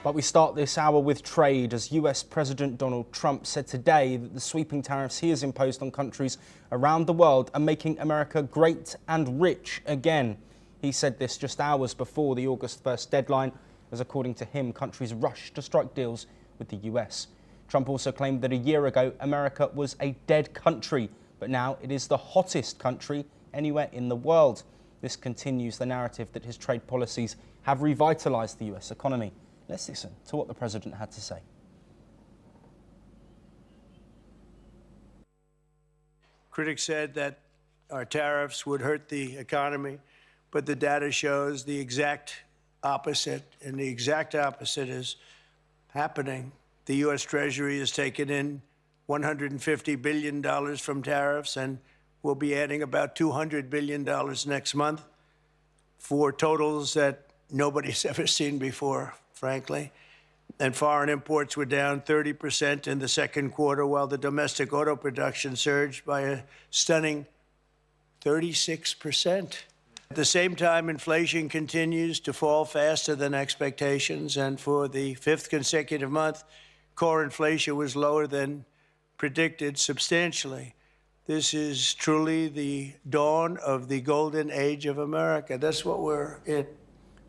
But we start this hour with trade, as US President Donald Trump said today that the sweeping tariffs he has imposed on countries around the world are making America great and rich again. He said this just hours before the August 1st deadline, as according to him, countries rushed to strike deals with the US. Trump also claimed that a year ago America was a dead country, but now it is the hottest country anywhere in the world. This continues the narrative that his trade policies have revitalised the US economy. Let's listen to what the president had to say. Critics said that our tariffs would hurt the economy, but the data shows the exact opposite, and the exact opposite is happening. The U.S. Treasury has taken in $150 billion from tariffs, and we'll be adding about $200 billion next month, for totals that nobody's ever seen before, frankly. And foreign imports were down 30% in the second quarter, while the domestic auto production surged by a stunning 36%. At the same time, inflation continues to fall faster than expectations, and for the fifth consecutive month, core inflation was lower than predicted substantially. This is truly the dawn of the golden age of America. That's what we're in.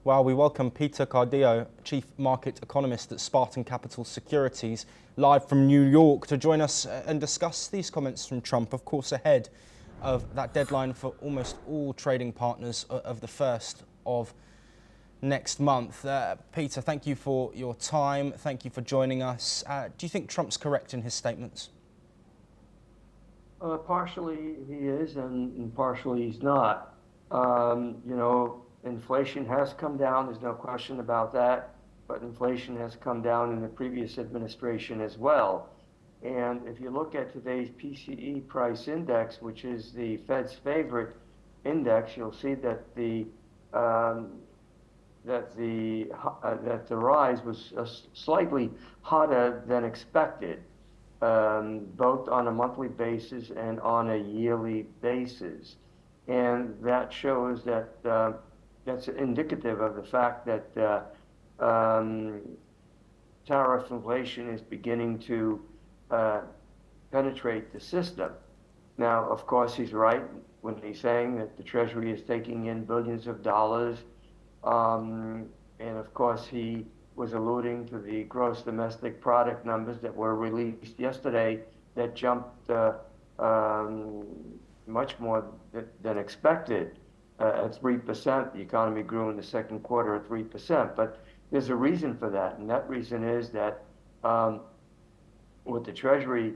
Well, we welcome Peter Cardillo, Chief Market Economist at Spartan Capital Securities, live from New York to join us and discuss these comments from Trump, of course, ahead of that deadline for almost all trading partners of the 1st of next month. Peter, thank you for your time. Thank you for joining us. Do you think Trump's correct in his statements? Partially he is, and partially he's not. Inflation has come down, there's no question about that, but inflation has come down in the previous administration as well. And if you look at today's PCE price index, which is the Fed's favorite index, you'll see that the rise was slightly hotter than expected, both on a monthly basis and on a yearly basis. And that shows that that's indicative of the fact that tariff inflation is beginning to penetrate the system. Now, of course, he's right when he's saying that the Treasury is taking in billions of dollars. And of course, he was alluding to the gross domestic product numbers that were released yesterday that jumped much more than expected. At 3%, the economy grew in the second quarter at 3%. But there's a reason for that, and that reason is that with the Treasury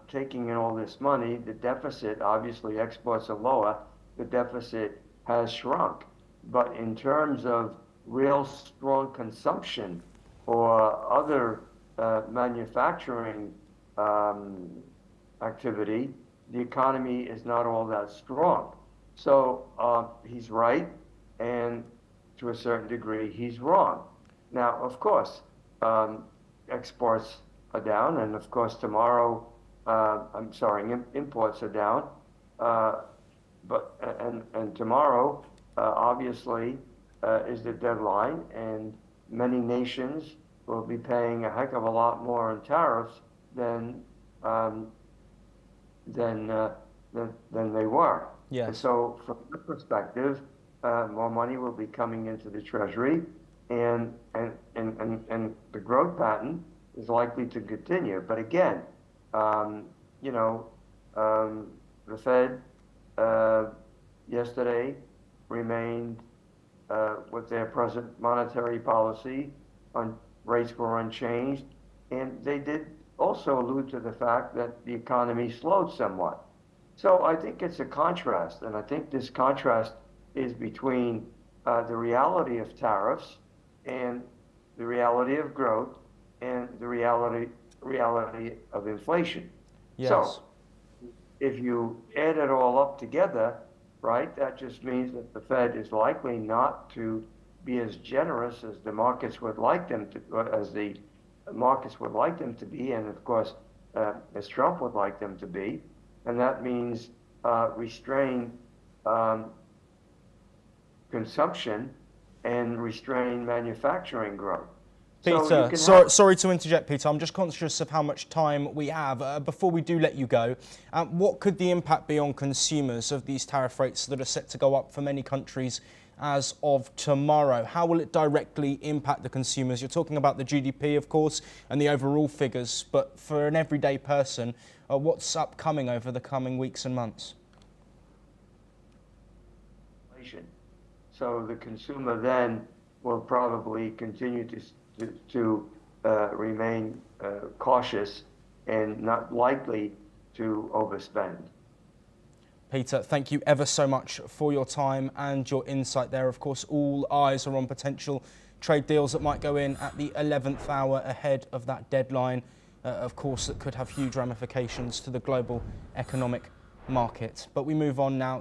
taking in all this money, the deficit, obviously exports are lower, the deficit has shrunk. But in terms of real strong consumption or other manufacturing activity, the economy is not all that strong. So he's right, and to a certain degree, he's wrong. Now, of course, exports are down, and of course, tomorrow, imports are down. And tomorrow, obviously, is the deadline, and many nations will be paying a heck of a lot more in tariffs than they were. Yes. And so from that perspective, more money will be coming into the Treasury, and the growth pattern is likely to continue. But again, the Fed yesterday remained with their present monetary policy. Rates were unchanged, and they did also allude to the fact that the economy slowed somewhat. So I think it's a contrast, and I think this contrast is between the reality of tariffs and the reality of growth and the reality of inflation. Yes. So if you add it all up together, right, that just means that the Fed is likely not to be as generous as the markets would like them to, be, and of course, as Trump would like them to be. And that means restrain consumption and restrain manufacturing growth. So you Peter, can sorry to interject, Peter. I'm just conscious of how much time we have. Before we do let you go, what could the impact be on consumers of these tariff rates that are set to go up for many countries as of tomorrow? How will it directly impact the consumers? You're talking about the GDP, of course, and the overall figures, but for an everyday person, what's upcoming over the coming weeks and months? So the consumer then will probably continue to remain cautious and not likely to overspend. Peter, thank you ever so much for your time and your insight there. Of course, all eyes are on potential trade deals that might go in at the 11th hour ahead of that deadline. Of course, that could have huge ramifications to the global economic market. But we move on now.